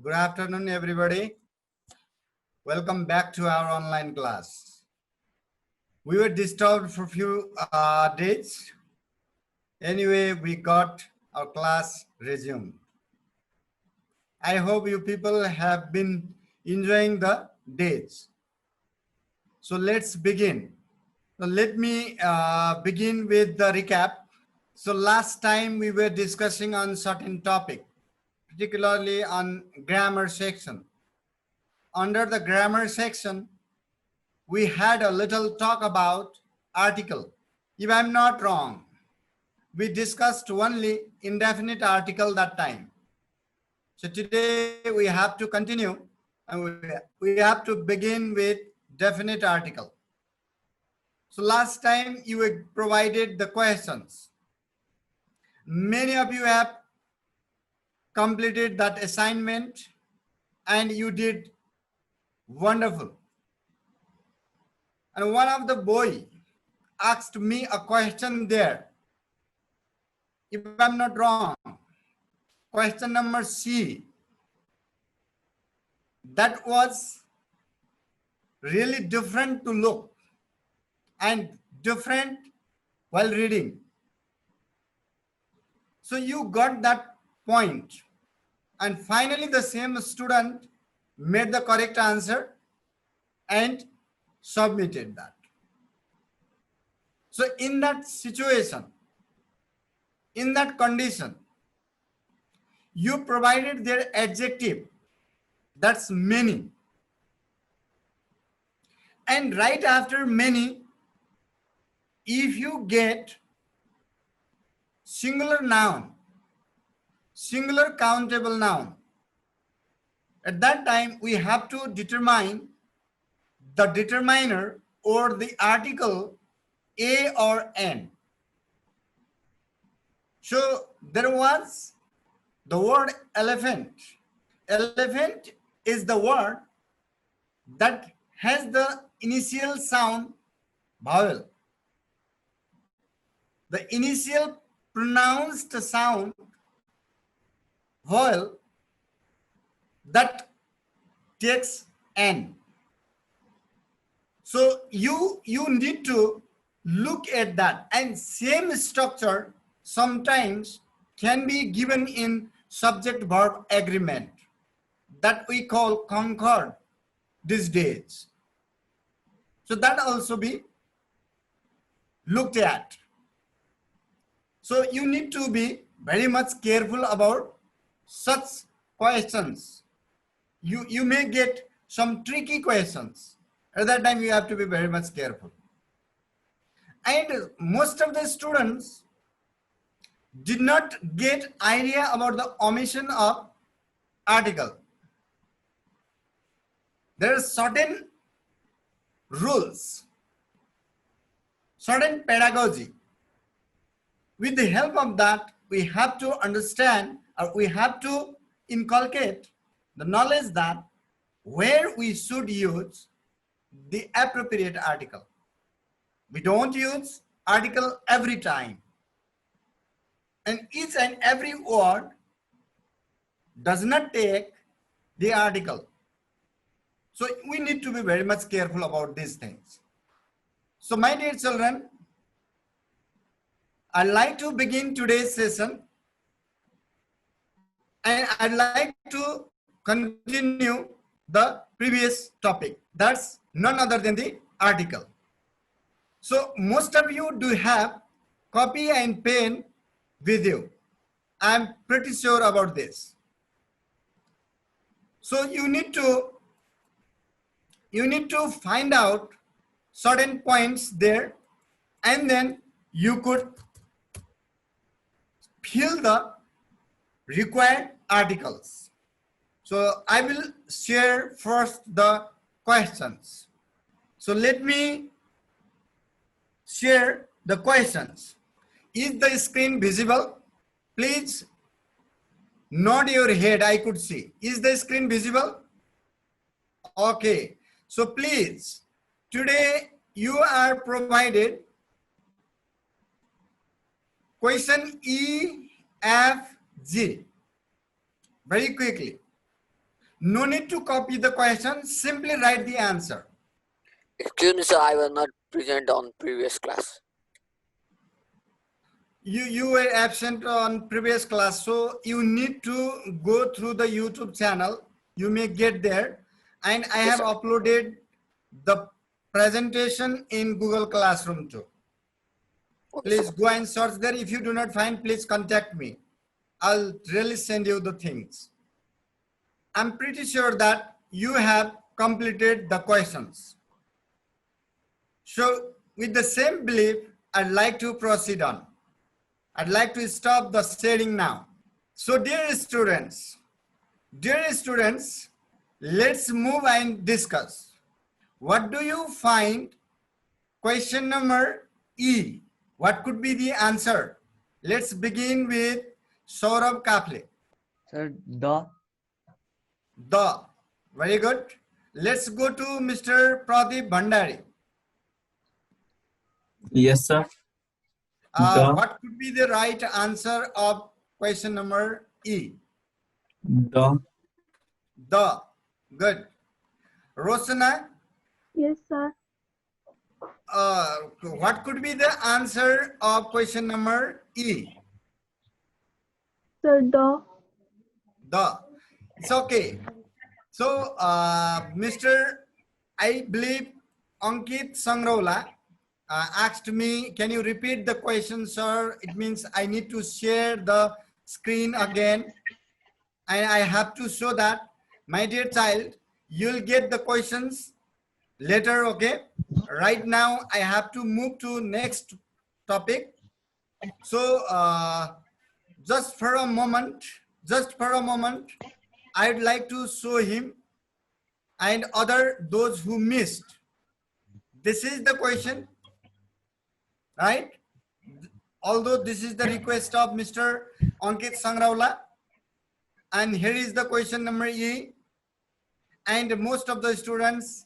Good afternoon, everybody. Welcome back to our online class. We were disturbed for a few days. Anyway, we got our class resumed. I hope you people have been enjoying the days. So let's begin. So let me begin with the recap. So last time we were discussing on certain topic, particularly on grammar section. Under the grammar section, we had a little talk about article. If I'm not wrong, we discussed only indefinite article that time. So today we have to continue and we have to begin with definite article. So last time you were provided the questions. Many of you have completed that assignment and you did wonderful. And one of the boy asked me a question there. If I'm not wrong, question number C, that was really different to look and different while reading. So you got that point. And finally, the same student made the correct answer and submitted that. So in that situation, in that condition, you provided their adjective, that's many. And right after many, if you get singular noun, singular countable noun, at that time we have to determine the determiner or the article a or n. So there was the word elephant. Elephant is the word that has the initial sound vowel. The initial pronounced sound vowel that takes n. So you need to look at that, and same structure sometimes can be given in subject verb agreement that we call concord these days. So that also be looked at. So you need to be very much careful about such questions. You may get some tricky questions. At that time you have to be very much careful. And most of the students did not get idea about the omission of article. There are certain rules, certain pedagogy. With the help of that, we have to understand, or we have to inculcate the knowledge that where we should use the appropriate article. We don't use article every time. And each and every word does not take the article. So we need to be very much careful about these things. So my dear children, I'd like to begin today's session, and I'd like to continue the previous topic. That's none other than the article. So most of you do have copy and pen with you. I'm pretty sure about this. So you need to find out certain points there, and then you could fill the required articles. So I will share first the questions. So let me share the questions. Is the screen visible? Please nod your head, I could see. Is the screen visible? Okay. So please, today you are provided question E, F, G. Very quickly. No need to copy the question, simply write the answer. Excuse me, sir, I was not present on previous class. You were absent on previous class, so you need to go through the YouTube channel. You may get there, and I have uploaded the presentation in Google Classroom too. Okay, Please sir. go and search there. If you do not find, please contact me. I'll really send you the things. I'm pretty sure that you have completed the questions. So with the same belief, I'd like to proceed on. I'd like to stop the sharing now. So dear students, let's move and discuss. What do you find? Question number E. What could be the answer? Let's begin with Saurabh Kafle. Sir, the. The. Very good. Let's go to Mr. Pradeep Bhandari. Yes, sir. The. What could be the right answer of question number E? The. The. Good. Rosana, Yes, sir. what could be the answer of question number E? Sir, the. The. It's okay. So, I believe Ankit Sangraula asked me, can you repeat the question, sir? It means I need to share the screen again. And I have to show that, my dear child, you'll get the questions later, okay? Right now, I have to move to next topic. So, just for a moment, I'd like to show him and those who missed. This is the question, right? Although this is the request of Mr. Ankit Sangraula. And here is the question number E. And most of the students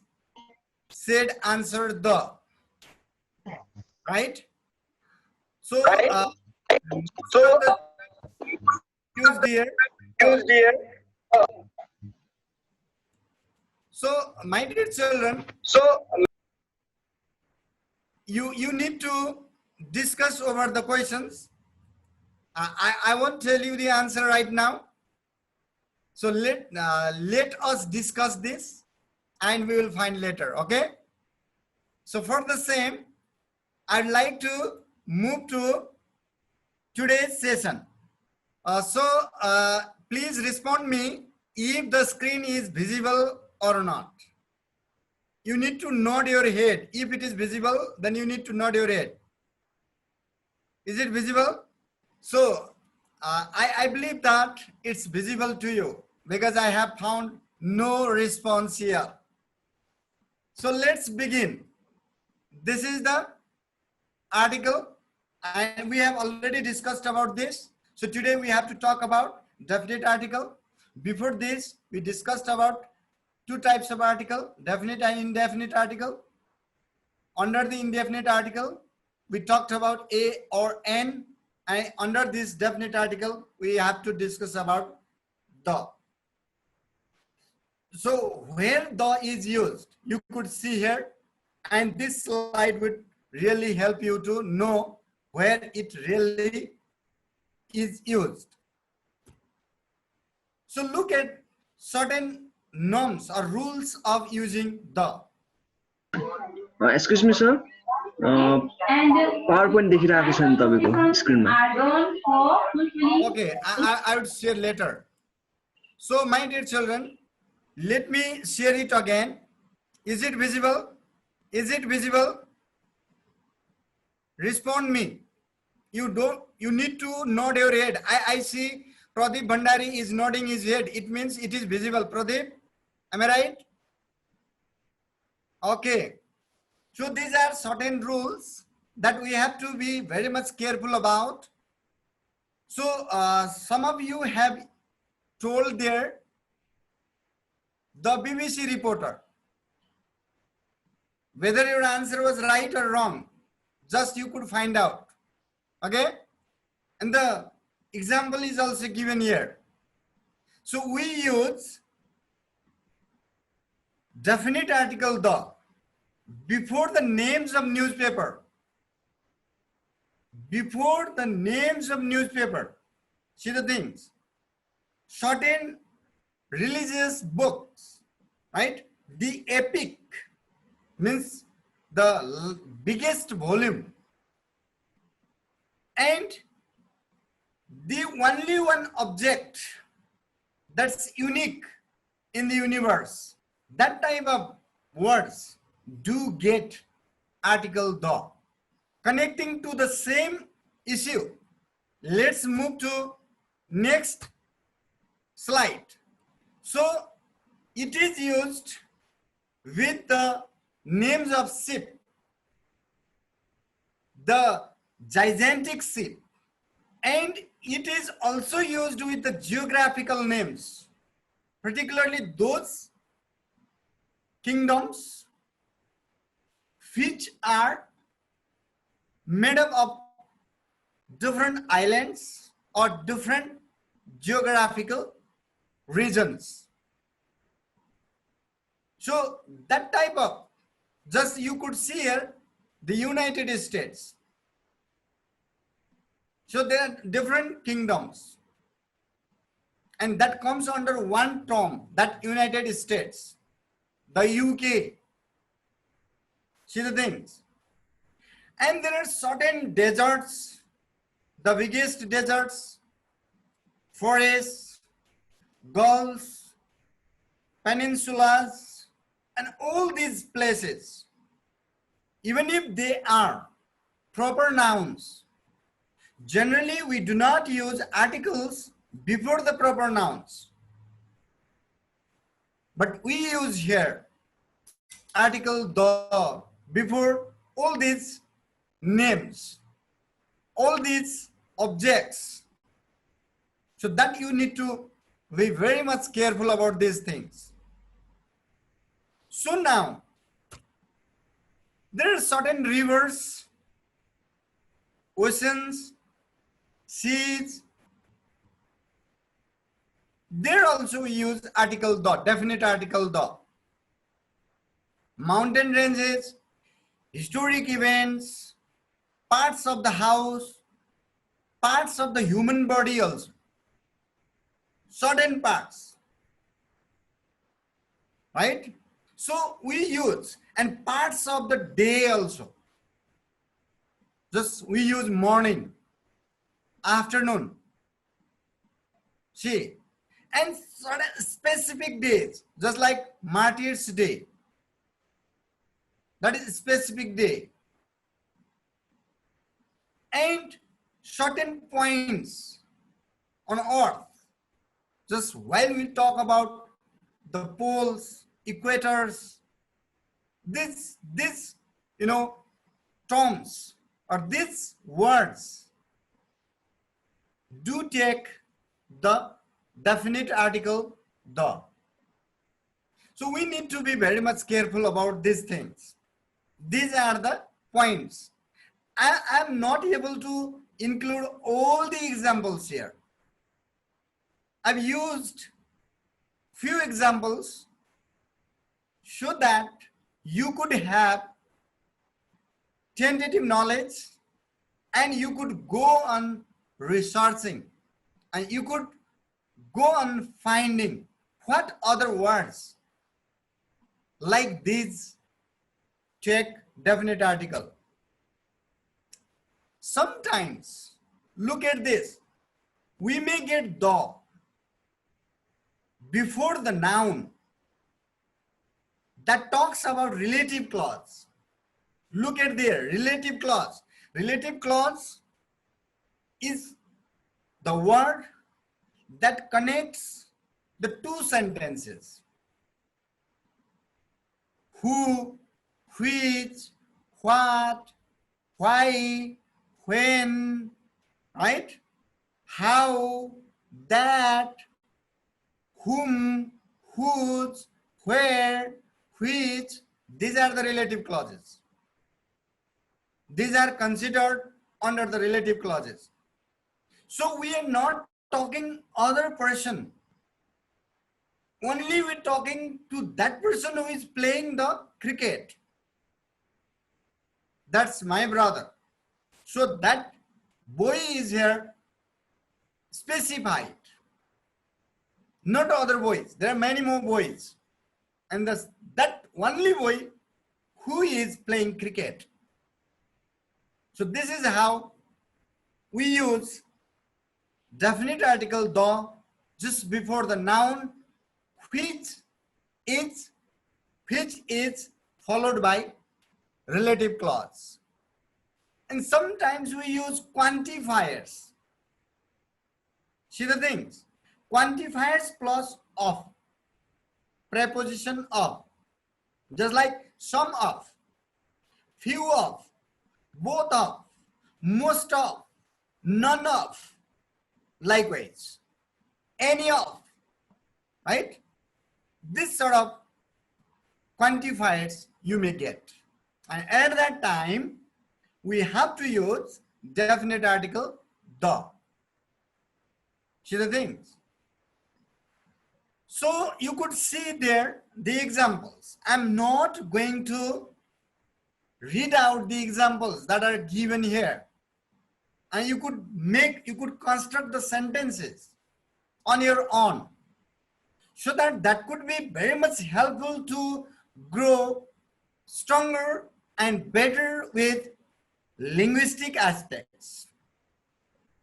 said answer the, right? So, so my dear children, you need to discuss over the questions. I won't tell you the answer right now. So let us discuss this and we will find later, okay? So for the same, I'd like to move to today's session. Please respond me if the screen is visible or not. You need to nod your head. If it is visible, then you need to nod your head. Is it visible? So I believe that it's visible to you because I have found no response here. So let's begin. This is the article and we have already discussed about this. So today we have to talk about definite article. Before this, we discussed about two types of article, definite and indefinite article. Under the indefinite article, we talked about a or n, and under this definite article, we have to discuss about the. So where the is used, you could see here, and this slide would really help you to know where it really is used. So look at certain norms or rules of using the. Excuse me, sir. PowerPoint देखिरहेको छ नि तपाईको स्क्रिनमा. Okay, I would share later. So my dear children, let me share it again. Is it visible? Is it visible? Respond me. You need to nod your head. I see Pradeep Bhandari is nodding his head. It means it is visible. Pradeep, am I right? Okay. So these are certain rules that we have to be very much careful about. So some of you have told there the BBC reporter. Whether your answer was right or wrong, just you could find out. Okay? And the example is also given here. So we use definite article the before the names of newspaper. Before the names of newspaper. See the things. Certain religious books, right? The epic means the biggest volume. And the only one object that's unique in the universe. That type of words do get article the. Connecting to the same issue, let's move to next slide. So it is used with the names of ship, the gigantic ship, and it is also used with the geographical names, particularly those kingdoms which are made up of different islands or different geographical regions. So that type of, just you could see here the United States. So there are different kingdoms, and that comes under one term, that United States, the UK. See the things. And there are certain deserts, the biggest deserts, forests, gulfs, peninsulas, and all these places, even if they are proper nouns, generally we do not use articles before the proper nouns. But we use here article the before all these names, all these objects. So that you need to be very much careful about these things. So now, there are certain rivers, oceans, seas. There also we use article the, definite article the. Mountain ranges, historic events, parts of the house, parts of the human body also, certain parts, right? So we use, and parts of the day also. Just we use morning, afternoon, see, and certain specific days, just like Martyrs' Day. That is a specific day. And certain points on earth, just while we talk about the poles, equators, this terms or these words do take the definite article the. So we need to be very much careful about these things. These are the points. I am not able to include all the examples here. I've used few examples so that you could have tentative knowledge and you could go on researching and you could go on finding what other words like these take definite article. Sometimes, look at this, we may get the before the noun that talks about relative clause. Look at there, relative clause. Relative clause is the word that connects the two sentences. Who, which, what, why, when, right? How, that, whom, whose, where, which. These are the relative clauses. These are considered under the relative clauses. So we are not talking other person. only we're talking to that person who is playing the cricket. That's my brother. So that boy is here specified, not other boys. There are many more boys. And that only boy who is playing cricket. So this is how we use definite article the just before the noun which is followed by relative clause. And sometimes we use quantifiers. See the things. Quantifiers plus of, preposition of, just like some of, few of, both of, most of, none of, likewise, any of, right? This sort of quantifiers you may get. And at that time, we have to use definite article the. See the things. So you could see there the examples. I'm not going to read out the examples that are given here. And you could construct the sentences on your own. So that could be very much helpful to grow stronger and better with linguistic aspects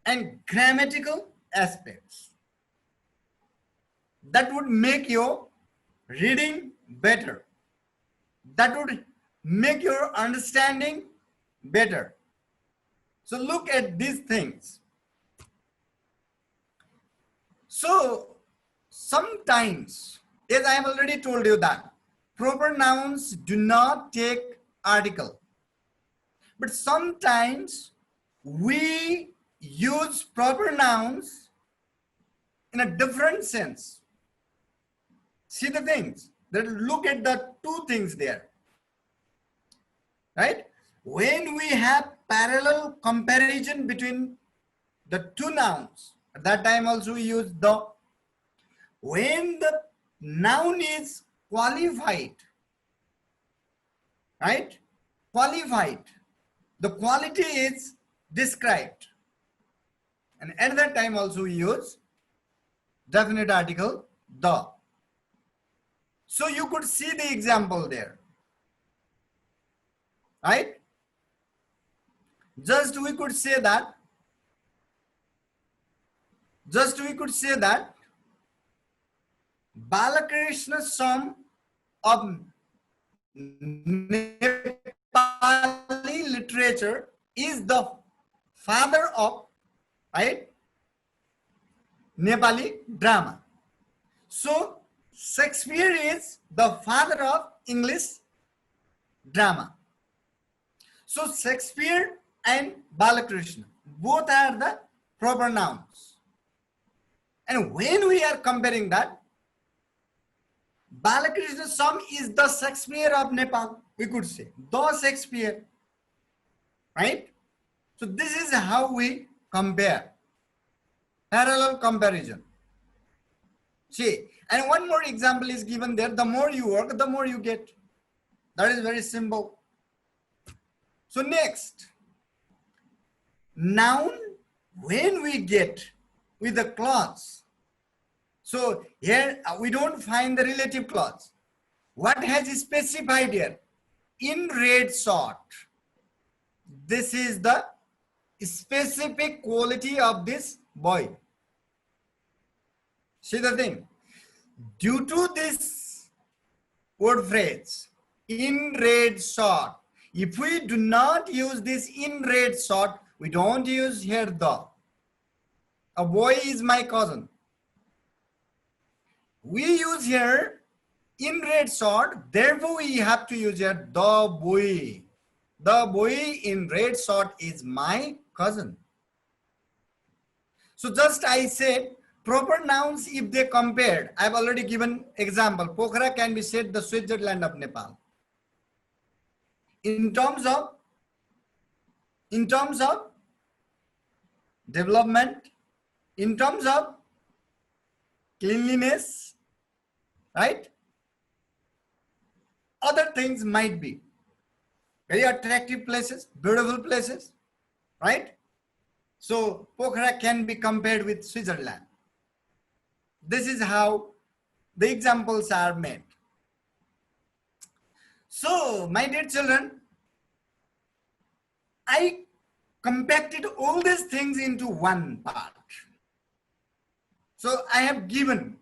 and grammatical aspects. That would make your reading better. That would make your understanding better. So look at these things. So sometimes, as I have already told you that proper nouns do not take article. But sometimes we use proper nouns in a different sense. See the things. Look at the two things there. Right? When we have parallel comparison between the two nouns, at that time also we use the. When the noun is qualified, right? Qualified. The quality is described. And at that time also we use definite article the. So you could see the example there. Right? Just we could say that Balakrishna Som of Nepali literature is the father of, right, Nepali drama. So Shakespeare is the father of English drama. So Shakespeare and Balakrishna both are the proper nouns. And when we are comparing that, Balakrishna Som is the Shakespeare of Nepal, we could say, the Shakespeare, right? So this is how we compare, parallel comparison. See, and one more example is given there. The more you work, the more you get. That is very simple. So next, noun, when we get with the clause. So here we don't find the relative clause. What has specified here? In red short. This is the specific quality of this boy. See the thing. Due to this word phrase, in red short, if we do not use this in red short, we don't use here the. A boy is my cousin. We use here in red short, therefore we have to use here the boy. The boy in red short is my cousin. So just I said, proper nouns if they compared, I have already given example. Pokhara can be said the Switzerland of Nepal. In terms of development, in terms of cleanliness, right? Other things might be very attractive places, beautiful places, right? So Pokhara can be compared with Switzerland. This is how the examples are made. So, my dear children, I compacted all these things into one part. So, I have given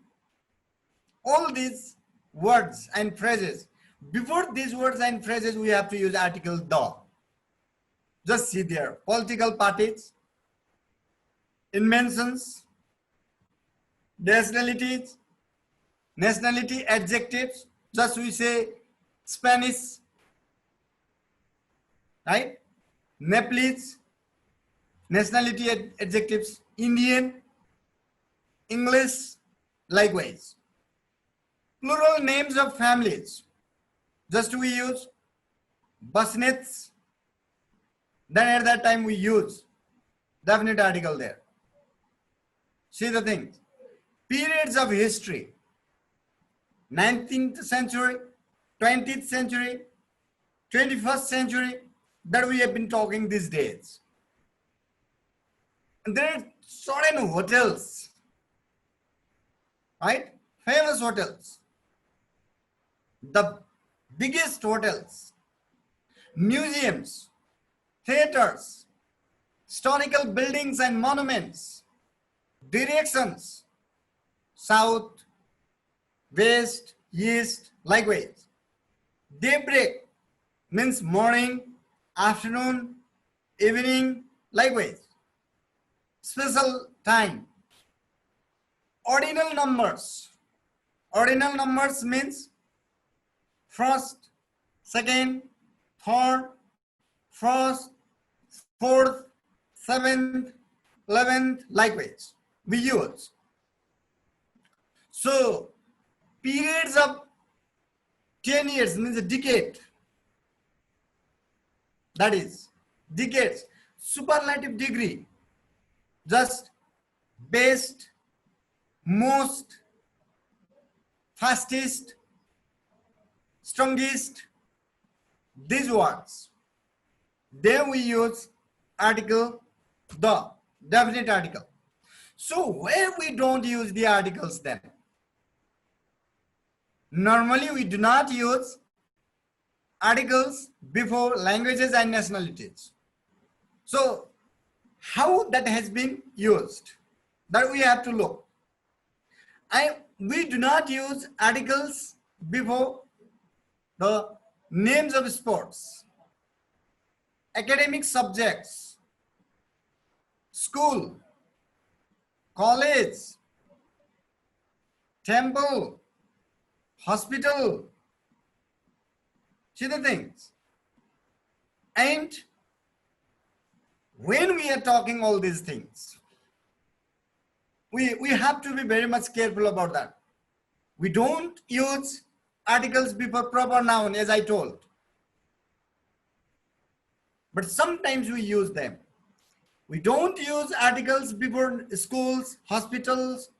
all these words and phrases. Before these words and phrases, we have to use article the. Just see there, political parties, inventions, nationalities, nationality adjectives, just we say Spanish, right? Nepalese, nationality adjectives, Indian, English, likewise. Plural names of families, just we use Basnets, then at that time we use definite article there. See the things. Periods of history, 19th century, 20th century, 21st century, that we have been talking these days. And there are certain hotels, right? Famous hotels, the biggest hotels, museums, theaters, historical buildings and monuments, directions, south, west, east, likewise. Daybreak means morning, afternoon, evening, likewise. Special time. Ordinal numbers. Ordinal numbers means first, second, third, first, fourth, seventh, 11th, likewise. We use. So, periods of 10 years means a decade. That is, decades. Superlative degree, just best, most, fastest, strongest, these words. Then we use article the, definite article. So where we don't use the articles then? Normally we do not use articles before languages and nationalities. So how that has been used, that we have to look. We do not use articles before the names of sports, academic subjects, school, college, temple, hospital. See the things. And when we are talking all these things, we have to be very much careful about that. We don't use articles before proper noun, as I told. But sometimes we use them. We don't use articles before schools, hospitals,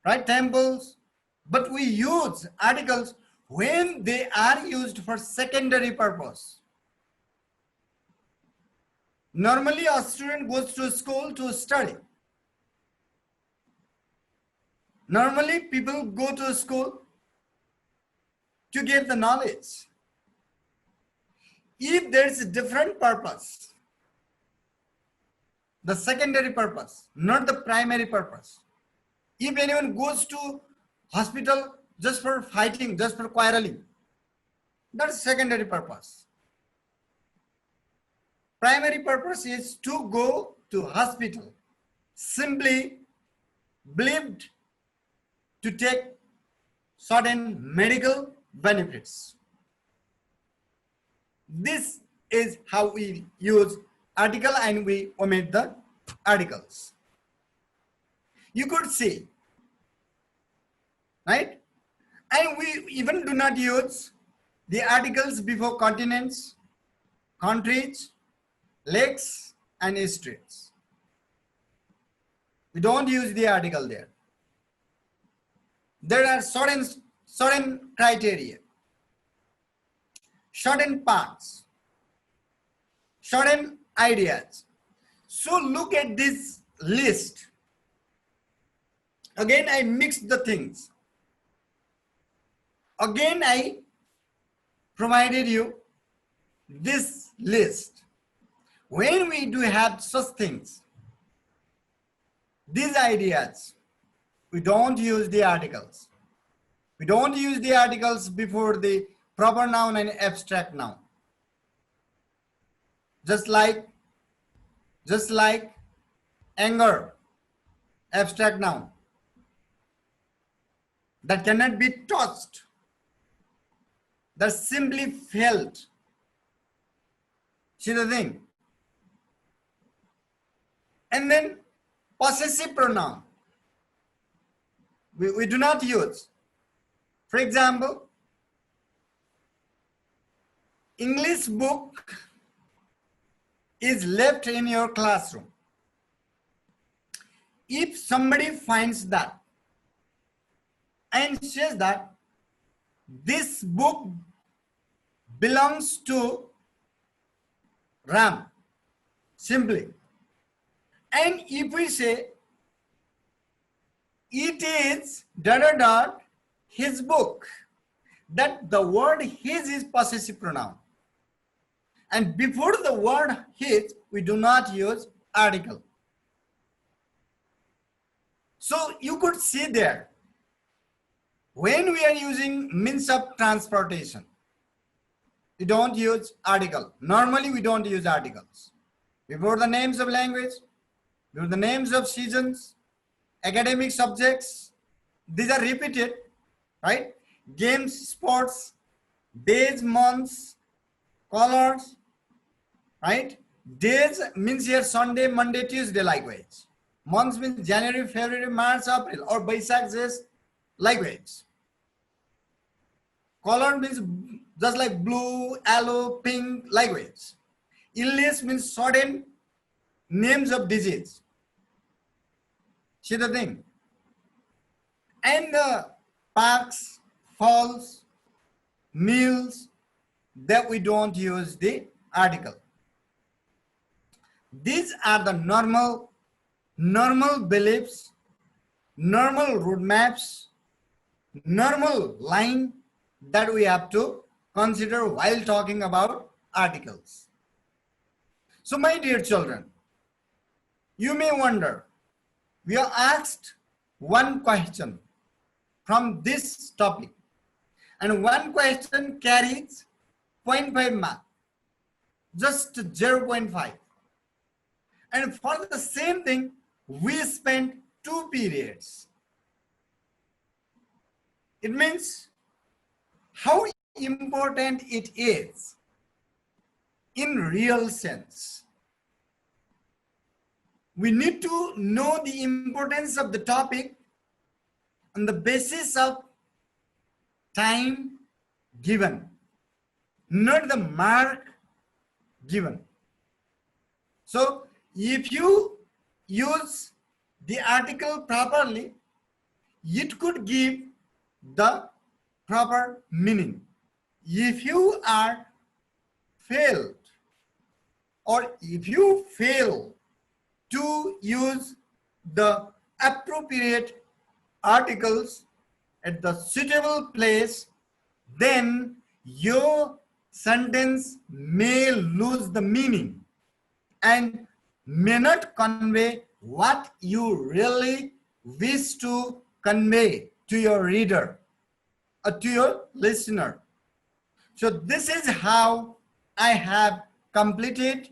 right, temples, but we use articles when they are used for secondary purpose. Normally, a student goes to school to study. Normally, people go to school to get the knowledge. If there is a different purpose, the secondary purpose, not the primary purpose. If anyone goes to hospital just for fighting, just for quarreling, that's secondary purpose. Primary purpose is to go to hospital, simply believed to take certain medical benefits. This is how we use article and we omit the articles. You could see, right? And we even do not use the articles before continents, countries, lakes, and streets. We don't use the article there. There are certain certain criteria, certain parts, certain ideas. So look at this list. Again, I mixed the things. Again, I provided you this list. When we do have such things, these ideas, we don't use the articles. We don't use the articles before the proper noun and abstract noun. Just like anger, abstract noun, that cannot be touched, that simply felt. See the thing? And then possessive pronoun, we do not use. For example, English book is left in your classroom. If somebody finds that and says that this book belongs to Ram, simply, and if we say it is ... his book, that the word his is possessive pronoun, and before the word his we do not use article. So you could see there, when we are using means of transportation, we don't use article. Normally we don't use articles before the names of language, before the names of seasons, academic subjects. These are repeated, right? Games, sports, days, months, colors, right? Days means here Sunday, Monday, Tuesday, likewise. Months means January, February, March, April, or Baisakh says likewise. Color means just like blue, yellow, pink, likewise. Illness means certain names of disease. See the thing? And the parks, falls, meals, that we don't use the article. These are the normal beliefs, normal roadmaps, normal line that we have to consider while talking about articles. So my dear children, you may wonder, we are asked one question from this topic, and one question carries 0.5 mark, just 0.5. And for the same thing, we spent 2 periods. It means how important it is in real sense. We need to know the importance of the topic on the basis of time given, not the mark given. So if you use the article properly, it could give the proper meaning. If you are failed, or if you fail to use the appropriate articles at the suitable place, then your sentence may lose the meaning and may not convey what you really wish to convey to your reader or to your listener. So this is how I have completed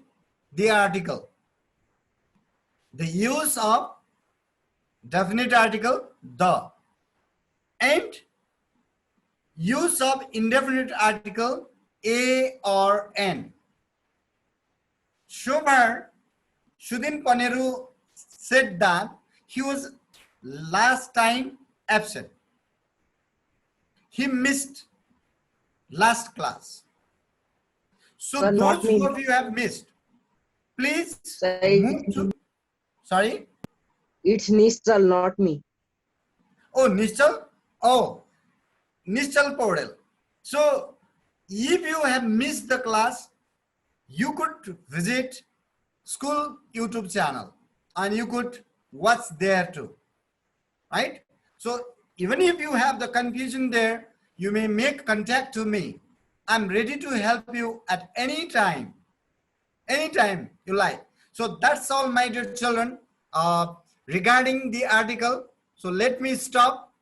the article. The use of definite article the, and use of indefinite article a or n. Shubhar Shudin Paneru said that he was last time absent. He missed last class. So Sir, not those me. who of you have missed, please Sir, move to, sorry? It's Nishal, not me. Oh, Nishal? Oh, Nischal Paudel. So if you have missed the class, you could visit school YouTube channel and you could watch there too, right? So even if you have the confusion there, you may make contact to me. I'm ready to help you at any time you like. So that's all, my dear children, regarding the article. So let me stop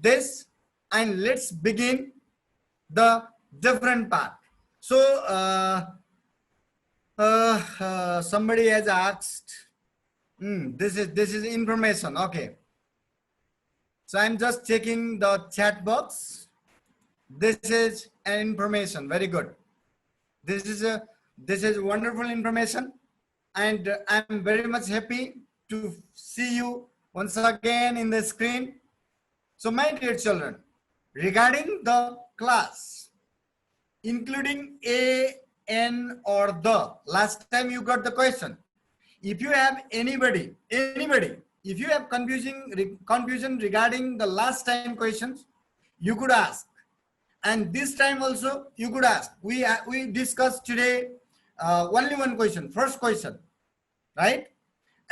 this and let's begin the different part. So somebody has asked, this is information. Okay, so I'm just checking the chat box. This is an information. Very good. This is wonderful information, and I'm very much happy to see you once again in the screen. So my dear children, regarding the class, including a, n, or the, last time you got the question. If you have anybody, if you have confusion regarding the last time questions, you could ask. And this time also you could ask. We discussed today only one question, first question, right?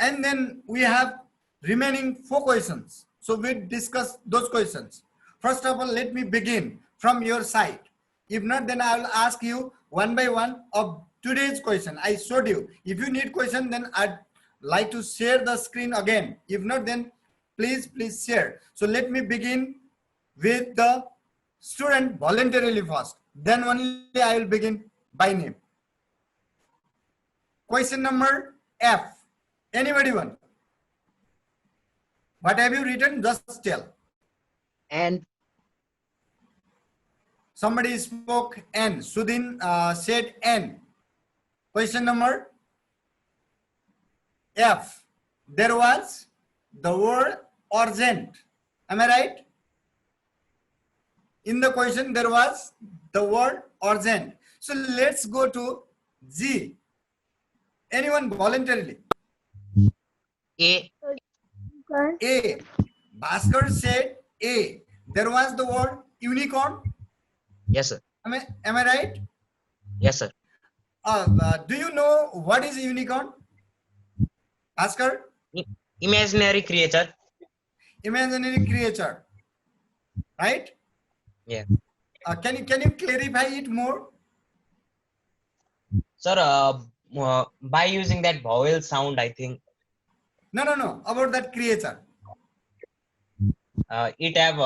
And then we have remaining 4 questions. So we discuss those questions. First of all, let me begin from your side. If not, then I will ask you one by one of today's question. I showed you. If you need question, then I'd like to share the screen again. If not, then please share. So let me begin with the student voluntarily first. Then only I will begin by name. Question number F. Anybody want? What have you written? Just tell. And Somebody spoke N. Sudhin said N. Question number F. There was the word urgent. Am I right? In the question, there was the word urgent. So let's go to G. Anyone voluntarily? A. A. Bhaskar said A. There was the word unicorn. Yes, sir. Am I right? Yes, sir. Do you know what is a unicorn? Bhaskar? Imaginary creature. Imaginary creature. Right? Yeah. Can you clarify it more? Sir, by using that vowel sound, I think No. About that creature. it have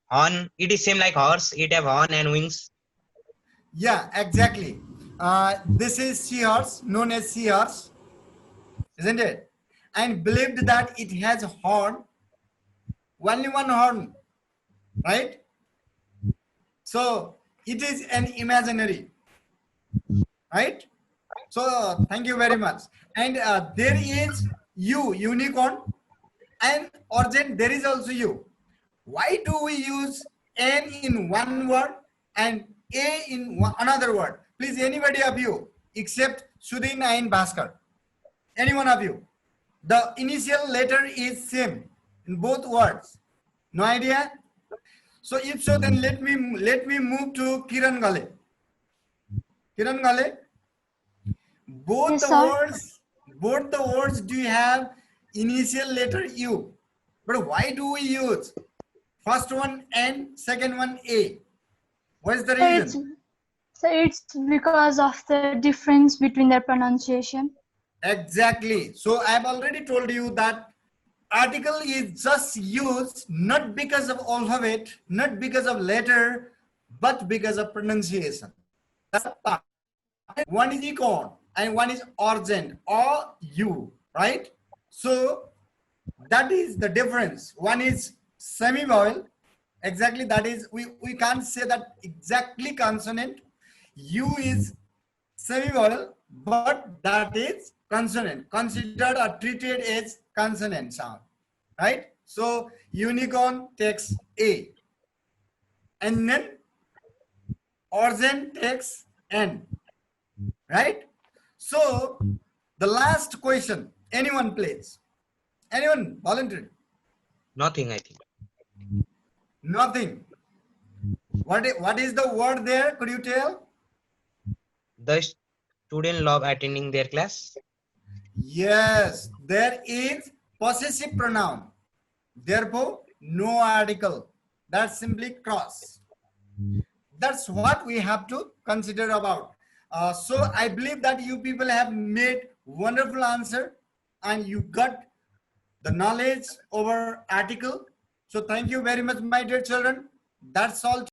horn. It is same like horse. It have horn and wings. Yeah, exactly. This is seahorse, known as seahorse, isn't it? And believed that it has horn, only one horn, right? So it is an imaginary, right? So thank you very much. And there is U, unicorn, and urgent, there is also U. Why do we use N in one word and A in another word? Please, anybody of you, except Sudhin and Bhaskar, any one of you, the initial letter is same in both words. No idea? So if so, then let me move to Kiran Gale. Kiran Gale, both Yes, the sir. words do you have initial letter U, but why do we use first one N, second one A? What is the reason? It's because of the difference between their pronunciation. Exactly. So I've already told you that article is just used not because of alphabet, not because of letter, but because of pronunciation. That's the part. One is econ and one is urgent or U, right? So that is the difference. One is semi-vowel. Exactly, that is, we can't say that exactly consonant. U is semi-vowel, but that is consonant, considered or treated as consonant sound, right? So unicorn takes A, and then urgent takes N, right? So the last question, anyone please? Anyone volunteered? Nothing, I think. Nothing. What is the word there? Could you tell? The student love attending their class. Yes, there is possessive pronoun. Therefore, no article. That's simply cross. That's what we have to consider about. So I believe that you people have made wonderful answer and you got the knowledge over article. So thank you very much, my dear children. That's all.